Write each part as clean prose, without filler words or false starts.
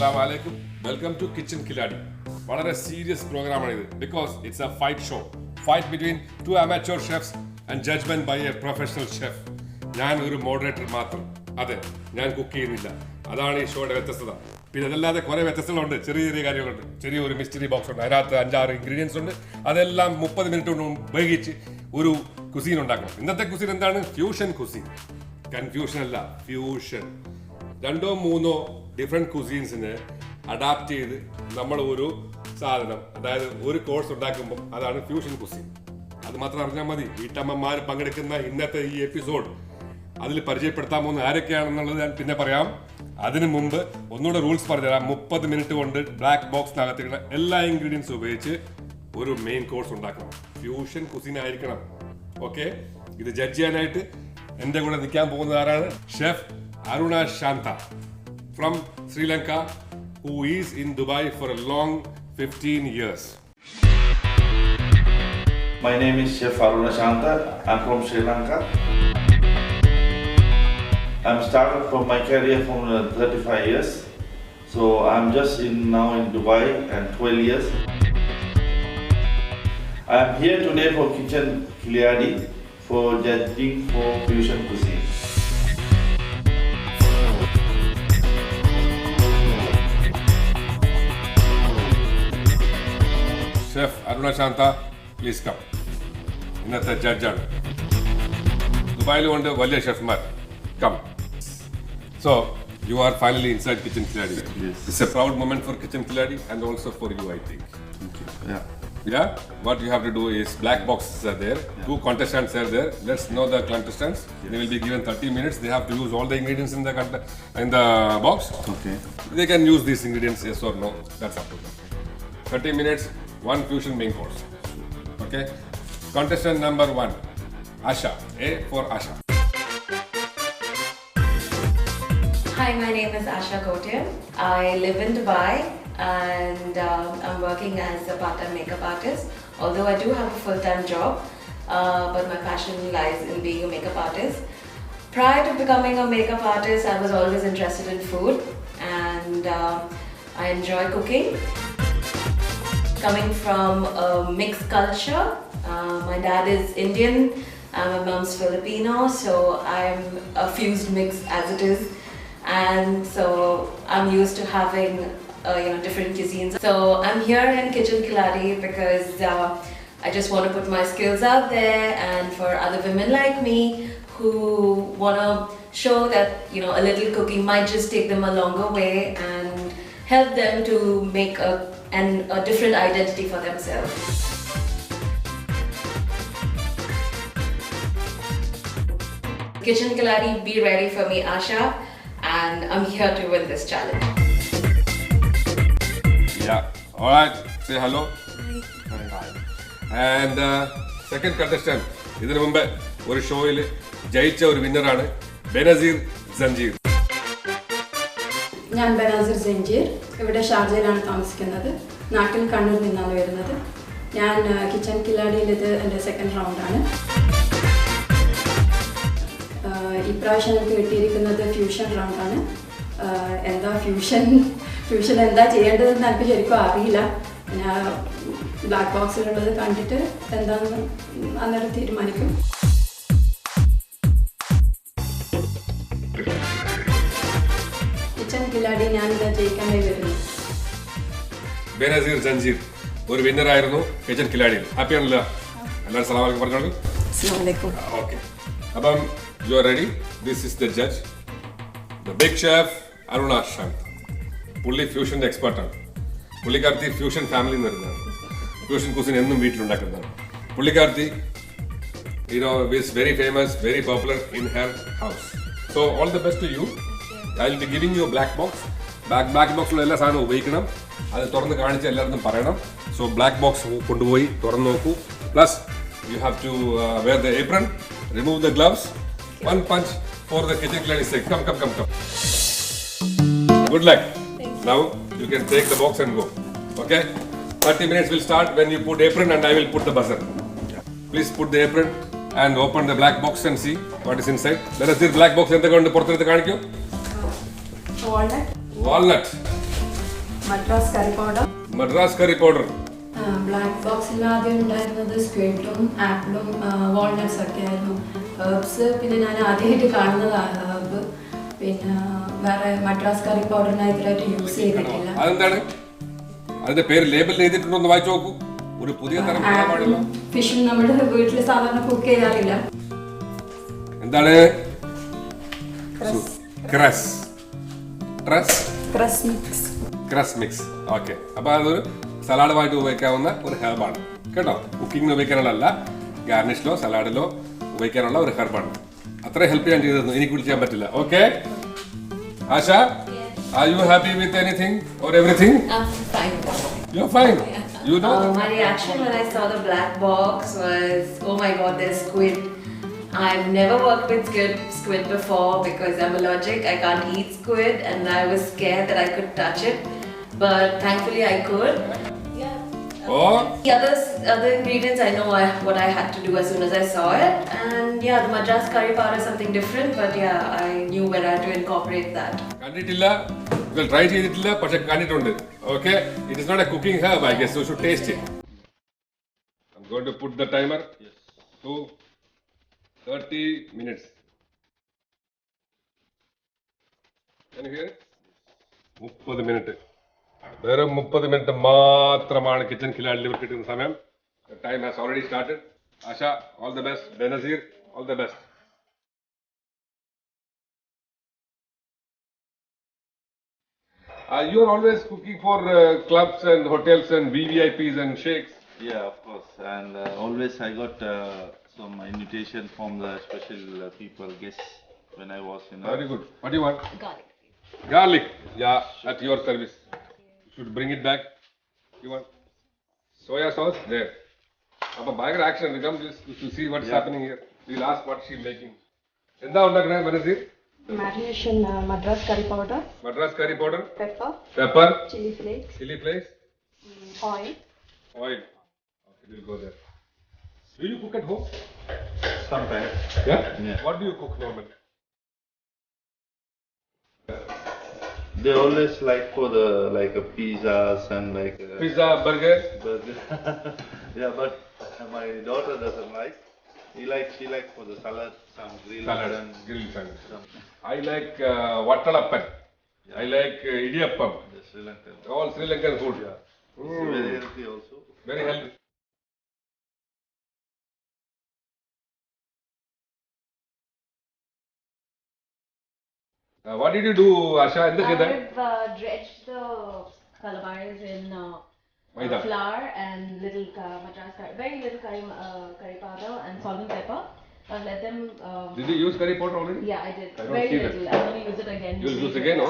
Assalamu alaikum. Welcome to Kitchen Kiladi. വളരെ serious പ്രോഗ്രാമാണിത് because it's a fight show. Fight between two amateur chefs and judgment by a professional chef. ഞാൻ ഒരു moderator മാത്രം. അതെ, ഞാൻ cook ചെയ്യുന്നില്ല. അതാണ് ഈ ഷോയുടെ വ്യത്യസ്തത. പിന്നെ അതല്ലാതെ കുറേ വ്യത്യസ്തങ്ങളുണ്ട്, ചെറിയ ചെറിയ കാര്യങ്ങളുണ്ട്. ചെറിയൊരു മിസ്റ്ററി ബോക്സ് ഉണ്ട്, അതിനകത്ത് 5-6 ഇൻഗ്രീഡിയൻസ് ഉണ്ട്. അതെല്ലാം 30 മിനിറ്റ് കൊണ്ട് ഉപയോഗിച്ച് ഒരു കുസീൻ ഉണ്ടാക്കണം. ഇന്നത്തെ കുസീൻ എന്താണ്? Fusion cuisine. കൺഫ്യൂഷൻ അല്ല, ഫ്യൂഷൻ. 2-3 ഡിഫറെൻറ്റ് കുസീൻസിനെ അഡാപ്റ്റ് ചെയ്ത് നമ്മൾ ഒരു സാധനം, അതായത് ഒരു കോഴ്സ് ഉണ്ടാക്കുമ്പോൾ അതാണ് ഫ്യൂഷൻ കുസീൻ. അത് മാത്രം അറിഞ്ഞാൽ മതി. വീട്ടമ്മമാർ പങ്കെടുക്കുന്ന ഇന്നത്തെ ഈ എപ്പിസോഡ് അതിൽ പരിചയപ്പെടുത്താൻ പോകുന്ന ആരൊക്കെയാണെന്നുള്ളത് ഞാൻ പിന്നെ പറയാം. അതിനു മുമ്പ് ഒന്നുകൂടെ റൂൾസ് പറഞ്ഞുതരാം. 30 മിനിറ്റ് കൊണ്ട് ബ്ലാക്ക് ബോക്സിനകത്തേക്കുള്ള എല്ലാ ഇൻഗ്രീഡിയൻസും ഉപയോഗിച്ച് ഒരു മെയിൻ കോഴ്സ് ഉണ്ടാക്കണം. ഫ്യൂഷൻ കുസീൻ ആയിരിക്കണം. ഓക്കെ, ഇത് ജഡ്ജ് ചെയ്യാനായിട്ട് എൻ്റെ കൂടെ നിൽക്കാൻ പോകുന്നത് ആരാണ്? Chef Aruna Shantha from Sri Lanka, who is in Dubai for a long 15 years. My name is Chef Aruna Shanta. I'm from Sri Lanka. I'm started from my career from 35 years. So I'm just now in Dubai and 12 years. I'm here today for Kitchen Kiladi for judging for fusion cuisine. Chef Aruna Shanta, please come. ഇന്നത്തെ ജഡ്ജാണ്. ദുബായിൽ കൊണ്ട് വലിയ ഷെഫ്മാർ. Come. So you are finally inside kitchen Kiladi. It's a proud moment for kitchen Kiladi and also for you, I think. Yeah, what you have to do is black boxes are there. Yeah. 2 contestants are there. Let's know the contestants. Yeah. They will be given 30 minutes. They have to use all the ingredients in the box. Okay. They can use these ingredients, yes or no. That's up to them. 30 minutes, 1 fusion main course. Okay. Contestant number 1, Asha. A for Asha. Hi, my name is Asha Kotian. I live in Dubai and I'm working as a part-time makeup artist. Although I do have a full-time job, but my passion lies in being a makeup artist. Prior to becoming a makeup artist, I was always interested in food and I enjoy cooking. Coming from a mixed culture, my dad is Indian and my mom's Filipino, so I'm a fused mix as it is, and so I'm used to having different cuisines. So I'm here in Kitchen Kiladi because I just want to put my skills out there, and for other women like me who want to show that a little cooking might just take them a longer way and help them to make a different identity for themselves. Kitchen Kiladi, be ready for me, Asha, and I'm here to win this challenge. Yeah. All right. Say hello. Hi. And second contestant. ഇതിനു മുമ്പ് ഒരു ഷോയിൽ ജയിച്ച ഒരു വിന്നറാണ് ബെനസീർ സഞ്ജീർ. ഞാൻ ബെനസീർ സഞ്ജീർ. ഇവിടെ ഷാർജയിലാണ് താമസിക്കുന്നത്. നാട്ടിൽ കണ്ണൂരിൽ നിന്നാണ് വരുന്നത്. ഞാൻ കിച്ചൺ കിലാഡിയിൽ ഇത് എൻ്റെ 2nd റൗണ്ടാണ്. ഇപ്രാവശ്യം എനിക്ക് കിട്ടിയിരിക്കുന്നത് ഫ്യൂഷൻ റൗണ്ടാണ്. എന്താ ഫ്യൂഷൻ എന്താ ചെയ്യേണ്ടതെന്ന് എനിക്ക് ശരിക്കും അറിയില്ല. ഞാൻ ബ്ലാക്ക് ബോക്സിലുള്ളത് കണ്ടിട്ട് എന്താണെന്ന് അന്നേരം തീരുമാനിക്കും. കിച്ചൺ കിലാടി ഞാനിതാ ജയിക്കാനായി വരുന്നു. ബെനസീർ സഞ്ജീർ ഒരു വിന്നറായിരുന്നു കിച്ചൺ കിലാഡിയിൽ. ഹാപ്പിയാണല്ലോ? എല്ലാവരും സലാം അലൈക്കും പറഞ്ഞോളൂ. ഓക്കെ, അപ്പം you are ready. This is the judge, the big chef Aruna Shantha. പുള്ളി ഫ്യൂഷൻ്റെ എക്സ്പെർട്ടാണ്. പുള്ളിക്കാർത്തി ഫ്യൂഷൻ ഫാമിലിയിൽ നിന്ന് വരുന്നതാണ്. ഫ്യൂഷൻ കുസിൻ എന്നും വീട്ടിലുണ്ടാക്കുന്നതാണ്. പുള്ളിക്കാർത്തി is very famous, very popular in her house. So all the best to you. I will be giving you a black box. Black boxിലുള്ള എല്ലാ സാധനവും ഉപയോഗിക്കണം. അത് തുറന്ന് കാണിച്ച് എല്ലാവർക്കും പറയണം. സോ ബ്ലാക്ക് ബോക്സ് കൊണ്ടുപോയി തുറന്ന് നോക്കൂ. Plus you have to wear the apron, remove the gloves. One punch for the kitchen kiladi sake. Come. Good luck. Now you can take the box and go. Okay? 30 minutes will start when you put apron and I will put the buzzer. Please put the apron and open the black box and see what is inside. Let us see the black box. എന്തൊക്കെ ഉണ്ട് പുറത്തെടുത്ത് കാണിക്കൂ. Walnut. Walnut. Madras curry powder. Madras curry powder. Black ബോക്സിൽ ആദ്യം ഉണ്ടായിരുന്നത് സ്ക്വിഡും ആപ്പിളും walnuts ഒക്കെ ആയിരുന്നു. ഹെർബ്സ് പിന്നെ ഞാൻ ആദ്യമായിട്ട് കാണുന്നതാണ് ഹെർബ്. പിന്നെ വേറെ മദ്രാസ് കറി പൗഡർ ഞാൻ ഇതുവരെയായിട്ട് യൂസ് ചെയ്തിട്ടില്ല. അതെന്താണ്? അതിന്റെ പേര് ലേബിൾ ചെയ്തിട്ടുണ്ടോ എന്ന് വായിച്ചു നോക്കൂ. ഒരു പുതിയ തരം പാടില്ല. ഫിഷും നമ്മുടെ വീട്ടിൽ സാധാരണ കുക്ക് ചെയ്യാറില്ല. എന്താണ്? Cress mix. Cress mix. Okay, അപ്പൊ അതൊരു സലാഡുമായിട്ട് ഉപയോഗിക്കാവുന്ന ഒരു ഹെർബാണ് കേട്ടോ. കുക്കിങ്ങിന് ഉപയോഗിക്കാനുള്ളതല്ല, ഗാർണിഷിലോ സലാഡിലോ ഉപയോഗിക്കാനുള്ള ഒരു ഹെർബാണ്. അത്ര ഹെൽപ്പ് ചെയ്യാൻ ചെയ്തിരുന്നു, എനിക്ക് കൂടി ചെയ്യാൻ പറ്റില്ല. Okay Asha, are you happy with anything or everything? I'm fine. You're fine. You know. My reaction when I saw the black box was, oh my god, there's squid. I've never worked with squid before because I'm allergic. I can't eat squid, and I was scared that I could touch it, but thankfully I could. Oh. The other ingredients I know what I had to do as soon as I saw it, and yeah, the Madras curry powder is something different, but yeah, I knew where I had to incorporate that. കണ്ടിട്ടില്ല, try ചെയ്തിട്ടില്ല, പക്ഷെ കണ്ടിട്ടുണ്ട്. Okay, it is not a cooking herb, I guess you should taste it. I am going to put the timer to 30 minutes. Can you hear it? 30 minute. വെറും 30 minute മാത്രമാണ് kitchen കിലാഡിൽ കിട്ടുന്ന സമയം. The time has already started. Asha, all the best. Benazir, all the best. You are always cooking for clubs and hotels and VVIPs and sheikhs. Yeah, of course. And always I got some invitation from the special people, guests, when I was in. Very good. What do you want? Garlic. Garlic. Yeah, at your service. You should bring it back. You want soya sauce? There. Now, bigger action. We come to see what's happening here. We'll ask what she's making. What are you making? Marination Madras curry powder. Madras curry powder. Pepper. Pepper. Chili flakes. Chili flakes. Oil. Oil. Okay, we'll go there. Do you cook at home? Sometimes. Yeah? Yeah. What do you cook normally? They always like for the pizzas and Pizza, burger. burger. Yeah, but my daughter doesn't like. She likes for the salad, some grilled Salad. and Grilled salad. some I like Vattalappan. I like Idiyappam. the Sri Lankan. All Sri Lankan food. It's very healthy also. Very healthy. What did you do, Asha? In the I've dredged the calamaris in Maida. flour and little Madras curry, very little curry powder and salt and pepper. I'll let them. Did you use curry powder already? Yeah, I did. I don't Very see that. little. I'm going to use it again. You'll use again, no?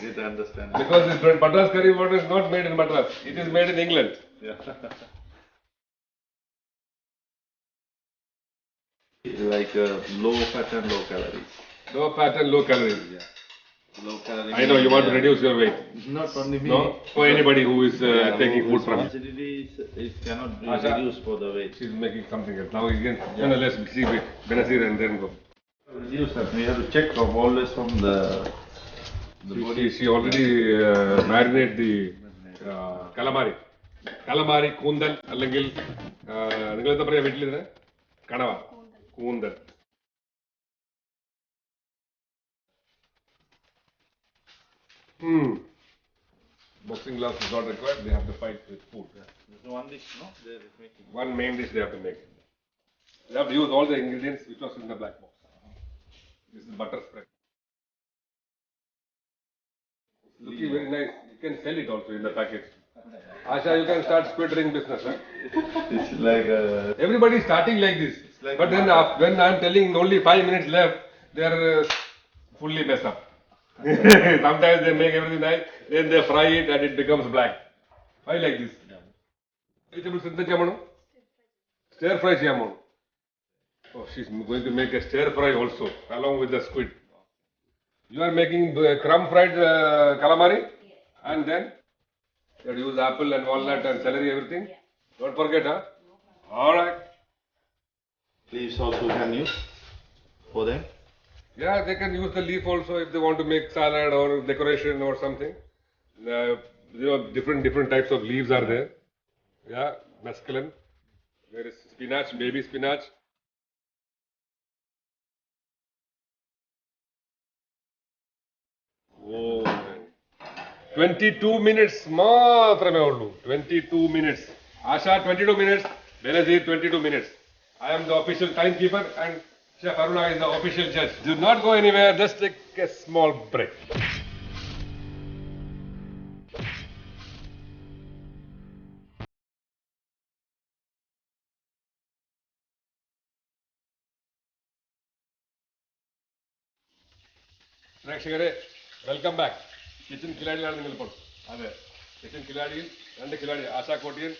Did understand. Because this Madras curry powder is not made in Madras. It is made in England. Yeah. It's like low fat and low calories. Low fat and low calories. Yeah. Low calorie. I know you want to reduce your weight. Not only me. No? For anybody who is Yeah, taking low food from you. acidity it cannot be Asha. reduced for the weight. She's making something else. Now you can, let's see Benazir and then go. Reduce that. We have to check from always from the body. She already marinate the calamari. Calamari, കൂന്തൽ അല്ലെങ്കിൽ നിങ്ങൾ എന്താ പറയാ വീട്ടിലിരുന്ന് കണവ കൂന്തൽ. Boxing gloves is not required. They have to fight with food. There's one dish, no? They're making. One main dish they have to make. They have to use all the ingredients which was in the black box. This is butter spread. Looking very nice. You can sell it also in the package. Asha, you can start squid ring business, huh? It's like Everybody is starting like this. like But then when I'm telling only 5 minutes left, they are fully messed up. Sometimes they make everything nice, then they fry it and it becomes black. Why like this? Vegetables in the jamano? Stir fry jamano. Oh, she's going to make a stir fry also, along with the squid. You are making crumb fried calamari? And then you have to use apple and walnut and celery, everything? Don't forget, huh? Alright. leaves also can use for them. Yeah, they can use the leaf also if they want to make salad or decoration or something. Different types of leaves are there. Yeah, mescaline. There is spinach, baby spinach. Oh, 22 minutes മാത്രമേ ഉള്ളൂ. 22 minutes. Asha 22 minutes. Benazir 22 minutes. I am the official timekeeper and Chef Aruna is the official judge. Do not go anywhere. Just take a small break. പ്രേക്ഷകരെ welcome back. Kitchen കിലാഡിയിലാണ് നിങ്ങളിപ്പോൾ. അതെ, kitchen കിലാഡിയിൽ രണ്ട് കിലാടി, Asha Kotian,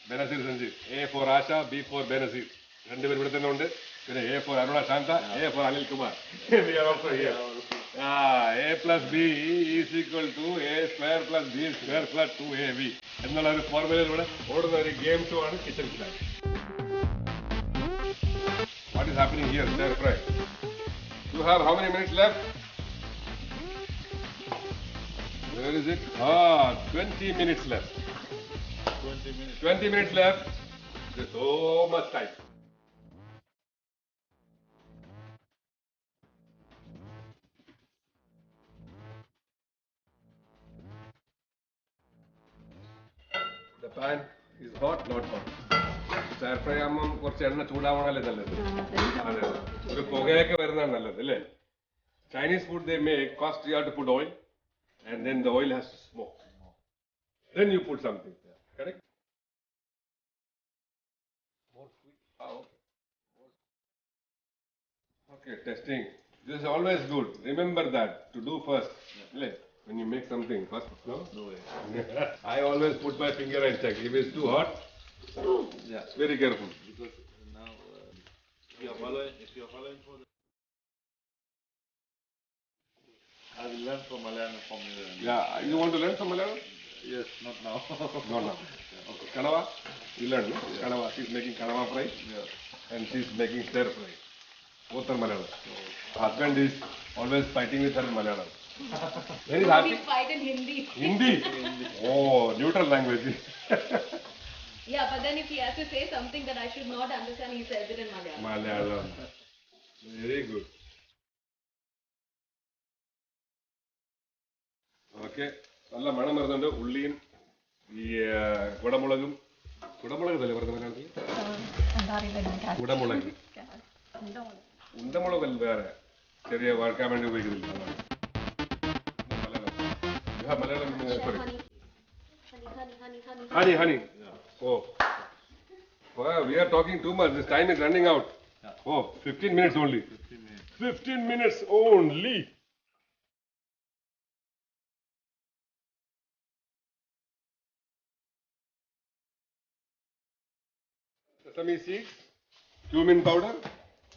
Benazir Sanjeev. A for Asha, B for Benazir. രണ്ടുപേരും ഇവിടെ തന്നെ ഉണ്ട്. പിന്നെ A for Aruna Shanta, A for Anil Kumar. A plus B is equal to A square plus B square plus 2ab എന്നുള്ള ഒരു ഫോർമുലയിലൂടെ ഓടുന്ന ഒരു ഗെയിം ഷോ ആണ് kitchen Kiladi. What is happening here? Stir fry. You have how many minutes left? Where is it? 20 minutes left. 20 minutes left. There's so much time. The pan is hot, not hot. Stir fry ആകുമ്പോൾ കുറച്ച് എണ്ണ ചൂടാവണല്ലേ നല്ലത്. അതെ, ഒരു പുകയൊക്കെ വരുന്നതാണ് നല്ലത് അല്ലേ? Chinese food they make, first you have to put oil and then the oil has to smoke. Then you put something. Correct? More sweet. Okay, testing. This is always good. Remember that to do first. When you make something first. No? No way. I always put my finger and check. If it's too hot, Yeah. very careful. Because now, if you are following for the, I will learn from Malayalam formula. Yeah, you want to learn from Malayalam? Yes, not now. No, no. Okay. Kanava? You learn, no? Kanava. She's making kanava fry. Yeah. And she's making stir fry. Both are Malayalam. Husband is always fighting with her in Malayalam. Very happy. We fight in Hindi. Hindi? Oh, neutral language. Yeah, but then if he has to say something that I should not understand, he says it in Malayalam. Malayalam. Very good. Okay. നല്ല മണം വരുന്നുണ്ട്. ഉള്ളിയും ഈ കുടമുളകും. കുടമുളകല്ലേ പറഞ്ഞ മലയാളത്തിൽ? കുടമുളക്. ഉണ്ടമുളകല്ല വേറെ. ചെറിയ വറുക്കാൻ വേണ്ടി ഉപയോഗിക്കുന്നില്ല. Malayalam. Sorry. Honey. Oh. Wow, we are talking too much. This time is running out. Oh, 15 minutes only. 15 minutes only. Sesame seeds, cumin powder,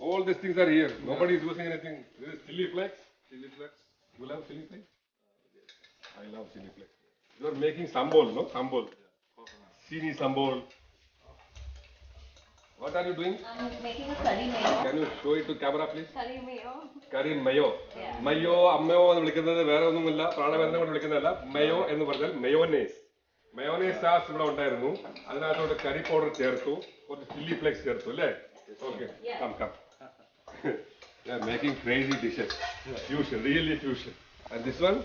all these things are here. Nobody is using anything. This is chili flakes. Chili flakes. You love chili flakes? I love chili flakes. You are making sambol, no? Sambol. Chini sambol. What are you doing? I'm making a curry mayo. Can you show it to camera, please? Curry mayo. Curry mayo. Yeah. Mayo, അമ്മയോ എന്ന് വിളിക്കുന്നത് വേറെ ഒന്നുമില്ല, പ്രാണബന്ധം കൊണ്ട് വിളിക്കുന്നതല്ല. Mayo എന്ന് പറഞ്ഞാൽ mayonnaise. Mayonnaise സാസ് ഇവിടെ ഉണ്ടായിരുന്നു. അതിനകത്തോട്ട് കറി പൗഡർ ചേർത്തു, കുറച്ച് ചില്ലി ഫ്ലേക്സ് ചേർത്തു അല്ലേ? Okay, come. They are making crazy dishes. Fusion, really fusion. And this one,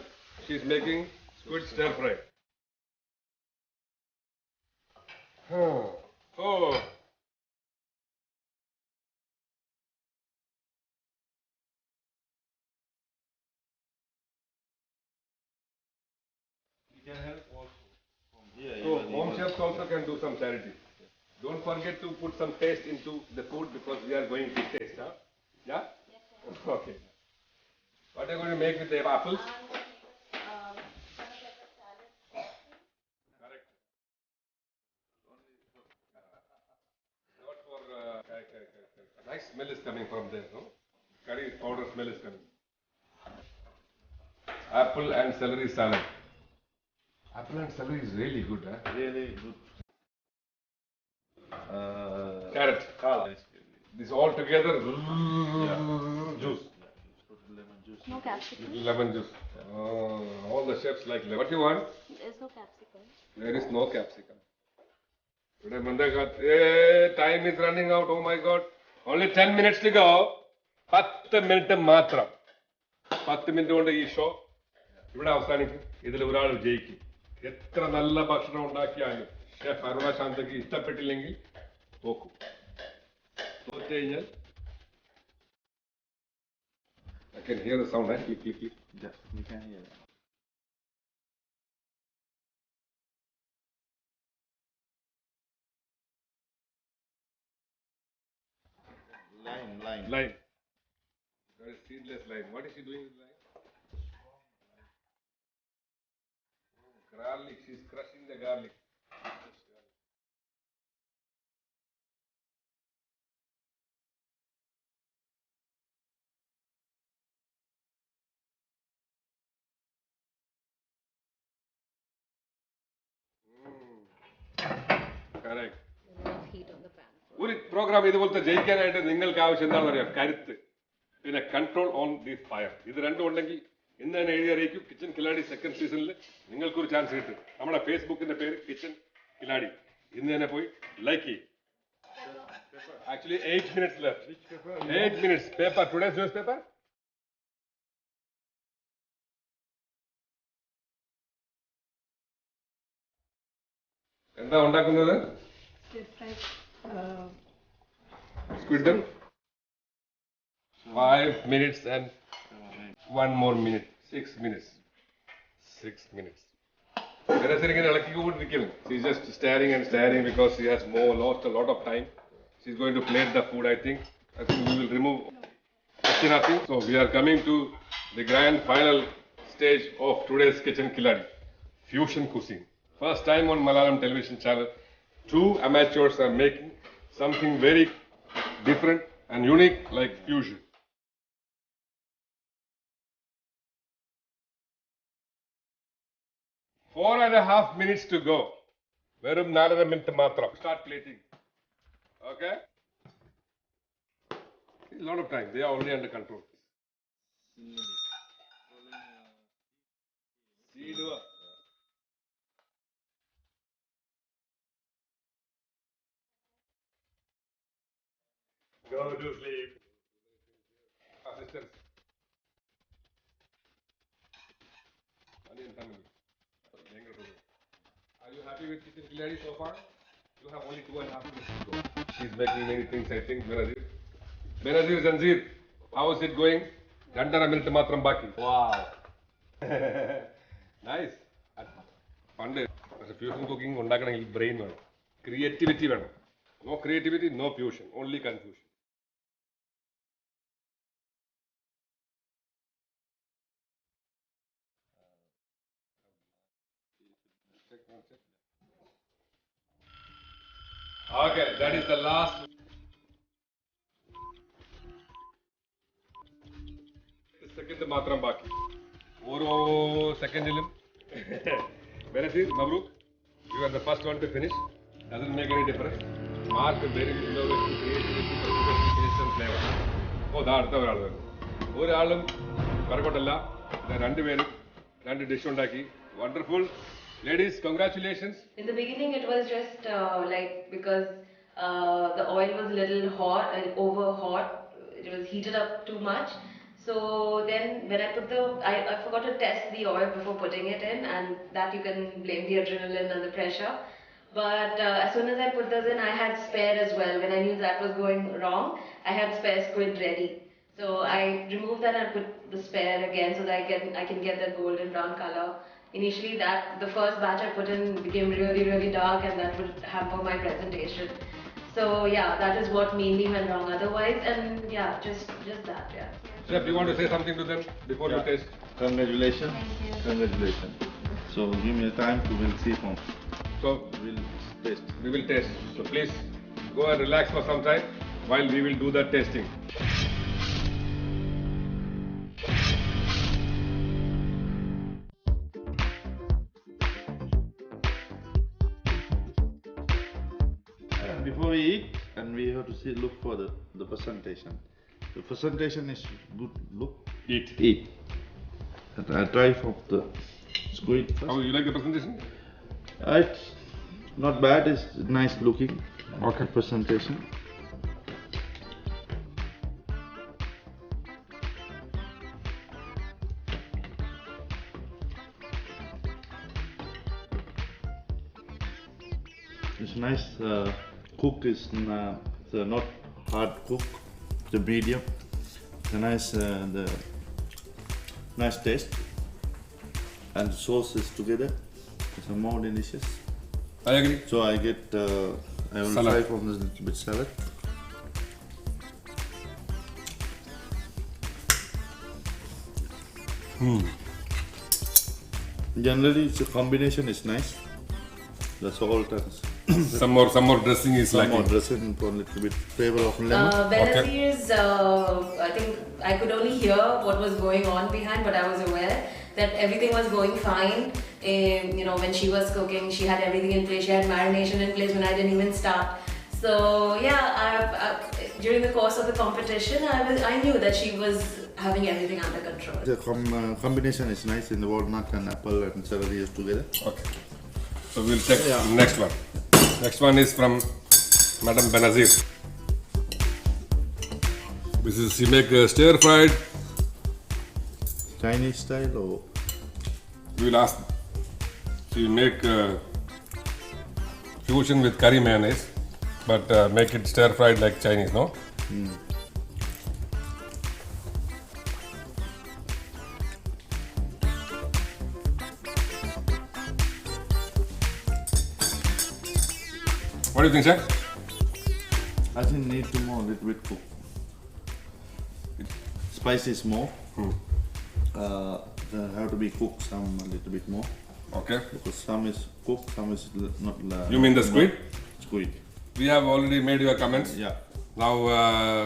she is making squid stir fry. Oh. You can help also. Yeah, So home chefs also can do some charity. Don't forget to put some taste into the food because we are going to taste, huh? Yeah? Okay. What are you going to make with the apples? Correct. Not for nice smell is coming from there, no? Curry powder smell is coming. Apple and celery salad. Apple and celery is really good, huh? Really good. Carrot. Carrot. This all together, juice. No capsicum. Lemon juice. Oh, all the chefs like lemon. What do you want? There's no capsicum. There is no capsicum. Today Monday, time is running out. Oh my God. Only 10 minutes to go. 10 minutes മാത്രം. 10 minute കൊണ്ട് ഈ show ഇവിടെ അവസാനിക്കും. ഇതിൽ ഒരാൾ ജയിക്കും. എത്ര നല്ല ഭക്ഷണം ഉണ്ടാക്കിയാലും ഷെഫ് അരുണ ശാന്തക്ക് ഇഷ്ടപ്പെട്ടില്ലെങ്കിൽ തോക്കും. തോറ്റു കഴിഞ്ഞാൽ I can hear the sound, click, click, click. Yeah, we can hear that. Lime. Lime. That is seedless lime. What is she doing with lime? Garlic. She's crushing the garlic. Correct. Enough heat on the pan. ഒരു programme ഇതുപോലത്തെ ജയിക്കാനായിട്ട് നിങ്ങൾക്ക് ആവശ്യം എന്താണെന്ന് അറിയാം? കരുത്ത്, പിന്നെ control on the fire. ഇത് രണ്ടും ഉണ്ടെങ്കിൽ ഇന്ന് തന്നെ എഴുതി അറിയിക്കും. കിച്ചൺ കിലാടി സെക്കൻഡ് സീസണിൽ നിങ്ങൾക്കൊരു ചാൻസ് കിട്ടും. നമ്മുടെ ഫേസ്ബുക്കിന്റെ പേര് കിച്ചൺ കിലാടി. ഇന്ന് തന്നെ പോയി ലൈക്ക് ചെയ്യും. Actually 8 minutes left. 8 minutes. Paper. Today's newspaper. എന്താ ഉണ്ടാക്കുന്നത്? Squid. 5 minutes and 1 more minute. 6 minutes. 6 minutes. She's just staring and staring because she has lost a lot of time. She's going to plate the food, I think. I think we will remove nothing. So we are coming to the grand final stage of today's Kitchen Kiladi. Fusion cuisine. First time on Malayalam television channel, 2 amateurs are making something very different and unique like fusion. Four and a half minutes to go. Verum 4.5 minutes matram. Start plating. Okay? A lot of time. They are already under control. Go to sleep. Assistants. Onion family. Are you happy with Kitchen Kiladi so far? You have only 2.5 minutes to go. She's making many things, I think. Benazir Zanzir, how is it going? 2.5 minutes matram baki. Wow. Nice. Pande, as a fusion cooking, undakanail brain വേണം. Creativity വേണം. No creativity, no fusion. Only confusion. Okay, that is the last. Second matram baki. Oro second ilim. Benazir, Mabruk, you are the first one to finish. Doesn't make any difference. Mark very innovation, creativity, participation, taste and flavor. Oh, that's the other. ഒരാളും പറകൊട്ടല്ല. രണ്ടുപേരും രണ്ട് dish ഉണ്ടാക്കി. Wonderful. Ladies, congratulations. In the beginning, it was just because the oil was a little hot and over hot. It was heated up too much. So then, when I forgot to test the oil before putting it in, and that you can blame the adrenaline and the pressure. But as soon as I put those in, I had spare as well. When I knew that was going wrong, I had spare squid ready. So I removed that and put the spare again so that I can get that golden brown color. Initially, the first batch I put in became really, really dark, and that would hamper my presentation. So yeah, that is what mainly went wrong. Otherwise, and yeah, just that, yeah. Chef, you want to say something to them before you taste? Congratulations. Congratulations. So give me a time to we'll see from. So We'll taste. we will taste. So please go and relax for some time while we will do the tasting. Before we eat, and we have to look for the presentation. The presentation is good look eat. I try from the squid first. How you like the presentation? It's not bad. It's nice looking. Okay. Presentation. It's nice. Cook is not hard cook. The medium. The nice taste. And the sauce is together. It's more delicious. I agree. So I get. I will Salad. try from this little bit salad. Generally, it's a combination is nice. The salt and Some more dressing is some more lacking. dressing for a little bit flavor of lemon. Benazir's, I think I could only hear what was going on behind, but I was aware that everything was going fine. When she was cooking, she had everything in place. She had marination in place when I didn't even start. So yeah, during the course of the competition, I knew that she was having everything under control. The combination is nice in the walnut and apple and celery is together. Okay. So we'll check next one. Next one is from Madam Benazir. This is she make stir fried. Chinese style or We will ask. She make fusion with curry mayonnaise, but make it stir fried like Chinese, no? What do you think, chef? I think need to more little bit cook. Spice is more. They have to be cooked some a little bit more Okay. because some is cooked, some is not. You mean the squid? Squid. We have already made your comments. Yeah. Now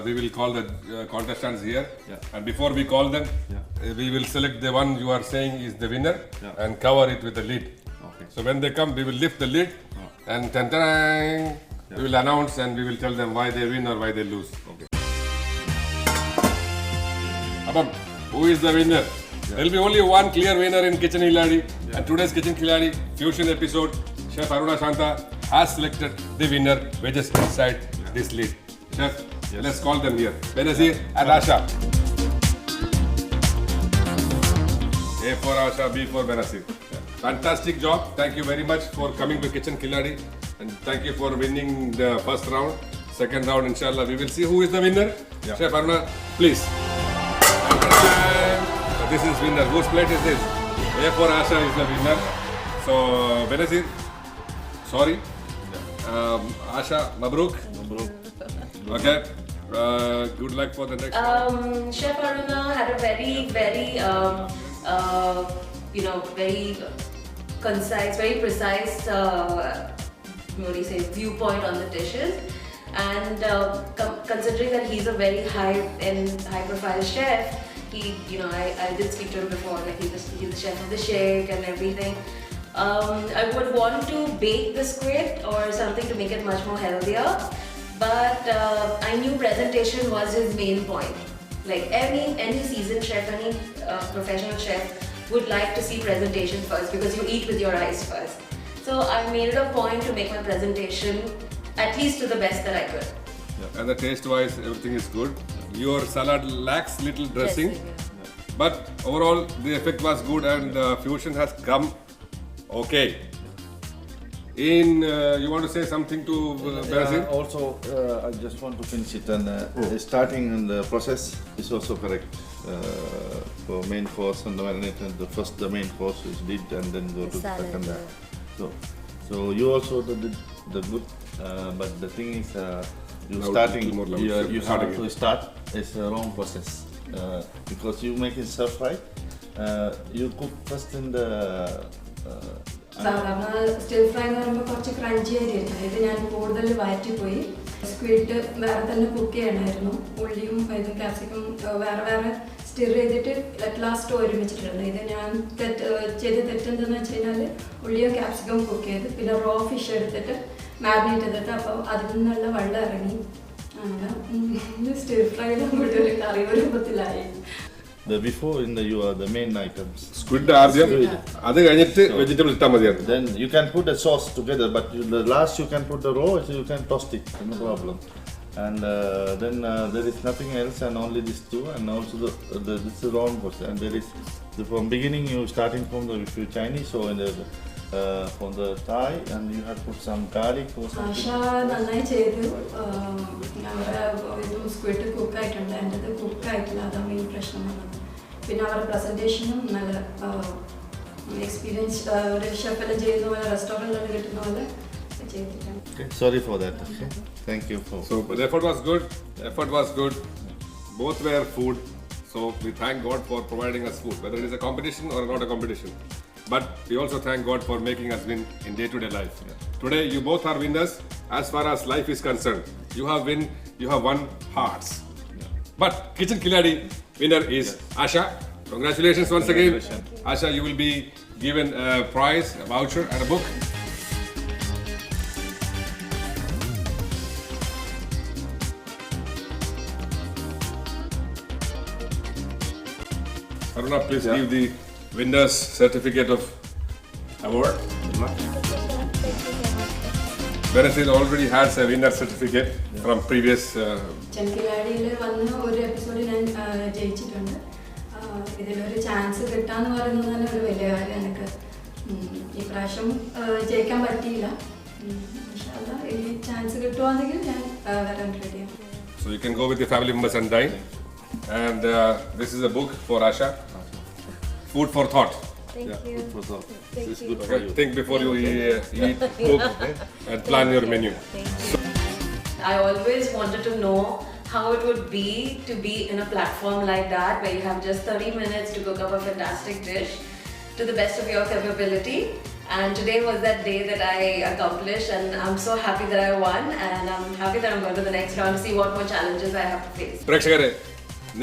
we will call the contestants here, Yeah. and before we call them, Yeah. we will select the one you are saying is the winner Yeah. and cover it with the lid. Okay. So when they come, we will lift the lid and we will announce and we will tell them why they win or why they lose. Okay. Abam, who is the winner? There will be only one clear winner in Kitchen Khiladi, and today's Kitchen Khiladi Fusion episode, Chef Aruna Shanta has selected the winner wedges inside this lid. Chef, let's call them here. Benazir and Asha. A for Asha, B for Benazir. Fantastic job. Thank you very much for coming to Kitchen Khiladi, and thank you for winning the first round. Second round, inshallah, we will see who is the winner. Chef Aruna, please. This is winner. Whose plate is this? A for Asha is the winner. So Benazir, sorry. Asha, Mabruk. Okay. Good luck for the next round. Chef Aruna had a very, very, very concise, very precise, viewpoint on the dishes. And considering that he's a very high-profile chef, I did speak to him before. Like he's the chef of the Sheikh and everything. I would want to bake the squid or something to make it much more healthier. But I knew presentation was his main point. Like any seasoned chef, any professional chef would like to see presentation first because you eat with your eyes first. So I made it a point to make my presentation at least to the best that I could. And the taste-wise, everything is good. Your salad lacks little dressing, but overall the effect was good and the fusion has come okay. You want to say something to Benazir? Also, I just want to finish it and starting in the process is also correct. For main course and the marinade, the main course is did and then go to the second. So you also did the good, but the thing is you have to start is a wrong process because you make it stir fry. You cook first in the. സാധാരണ stir fry എന്ന് പറയുമ്പോൾ കുറച്ച് crunchy ആയിരിക്കും. ഇത് ഞാൻ കൂടുതൽ വഴറ്റിപ്പോയി. Squid വേറെ തന്നെ കുക്ക് ചെയ്യണമായിരുന്നു. ഉള്ളിയും ഇതും ക്യാപ്സിക്കും വേറെ വേറെ സ്റ്റിർ ചെയ്തിട്ട് അറ്റ് ലാസ്റ്റ് ഒരുമിച്ചിട്ടുണ്ട്. ഇത് ഞാൻ ചെയ്ത തെറ്റെന്തെന്ന് വെച്ച് കഴിഞ്ഞാൽ ഉള്ളിയും ക്യാപ്സിക്കും കുക്ക് ചെയ്ത് പിന്നെ റോ ഫിഷ് എടുത്തിട്ട് മാരിനേറ്റ് ചെയ്തിട്ട് അപ്പോൾ അതിൽ നിന്നുള്ള വെള്ളം ഇറങ്ങി അങ്ങനെ സ്റ്റിർ ഫ്രൈ നമ്മുടെ ഒരു കറി രൂപത്തിലായി. the before in the main items. Squid ആദ്യം, അത് കഴിഞ്ഞിട്ട് വെജിറ്റബിൾ ഇട്ടാൽ മതിയായിരുന്നു. Then you can put the sauce together, but the last you can put the raw, so you can toast it, no problem. And then there is nothing else, and only these two, and also this is the round course. And there is from beginning you starting from the if you Chinese or in the from the Thai, and you have put some garlic or Asha something. നന്നായി ചെയ്തു. അവരുടെ ഇതും squid കുക്കായിട്ടുണ്ട്, എൻ്റെ ഇത് കുക്കായിട്ടില്ല, അതാണ് main പ്രശ്നം വന്നത്. പിന്നെ അവരുടെ പ്രസൻറ്റേഷനും നല്ല എക്സ്പീരിയൻസ് ഒരു ഷെഫെല്ലാം ചെയ്യുന്ന പോലെ റെസ്റ്റോറൻറ്റിൽ കിട്ടുന്ന പോലെ ചെയ്തിട്ടുണ്ട്. Sorry for that. Okay. Thank you for. So the effort was good. Effort was good. Both were food. So we thank God for providing us food, whether it is a competition or not a competition. But we also thank God for making us win in day-to-day life. Today you both are winners as far as life is concerned. You have won hearts. But Kitchen Kiladi winner is Asha. Congratulations once again. Asha, you will be given a prize, a voucher and a book. Aruna, please give the winner's certificate of award. Benazir already has a winner certificate from previous. ചെൻകിലാടിയിൽ വന്ന് ഒരു എപ്പിസോഡിൽ ഞാൻ ജയിച്ചിട്ടുണ്ട്. ഇതിലൊരു chance കിട്ടാന്ന് പറയുന്നത് തന്നെ ഒരു വലിയ കാര്യം. എനിക്ക് ഈ പ്രാവശ്യം ജയിക്കാൻ പറ്റിയില്ല. ഈ ചാൻസ് കിട്ടുവാണെങ്കിൽ ഞാൻ വരാൻ റെഡിയാണ്. So you can go with your family members and dine. And this is a book for Asha. Food for thought. Thank you. This is good for Okay, you. think before you eat, cook, and plan your menu. I always wanted to know how it would be to be in a platform like that where you have just 30 minutes to cook up a fantastic dish to the best of your capability. And today was that day that I accomplished, and I'm so happy that I won, and I'm happy that I'm going to the next round to see what more challenges I have to face. പ്രേക്ഷകരെ,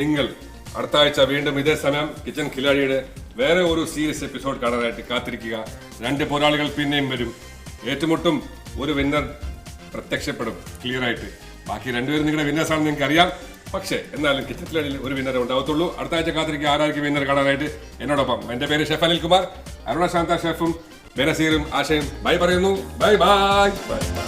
നിങ്ങൾ അടുത്ത ആഴ്ച വീണ്ടും ഇതേ സമയം kitchen കിലാടിയുടെ വേറെ ഒരു series episode കാണാനായിട്ട് കാത്തിരിക്കുക. 2 പോരാളികൾ പിന്നെയും വരും, ഏറ്റുമുട്ടും, ഒരു വിന്നർ പ്രത്യക്ഷപ്പെടും ക്ലിയർ ആയിട്ട്. ബാക്കി 2 പേരും നിങ്ങളുടെ വിന്നേഴ്സ് ആണെന്ന് നിങ്ങൾക്ക് അറിയാം. പക്ഷേ എന്നാലും കിച്ചൺ കിലാടിയിൽ ഒരു വിന്നറെ ഉണ്ടാവത്തുള്ളൂ. അടുത്ത ആഴ്ച കാത്തിരിക്കുക ആരായിരിക്കും വിന്നർ കാണാനായിട്ട്. എന്നോടൊപ്പം എൻ്റെ പേര് ഷെഫ് അനിൽകുമാർ, അരുണ ശാന്ത ഷെഫും ബെനസീറും ആശയും ബൈ പറയുന്നു. Bye bye.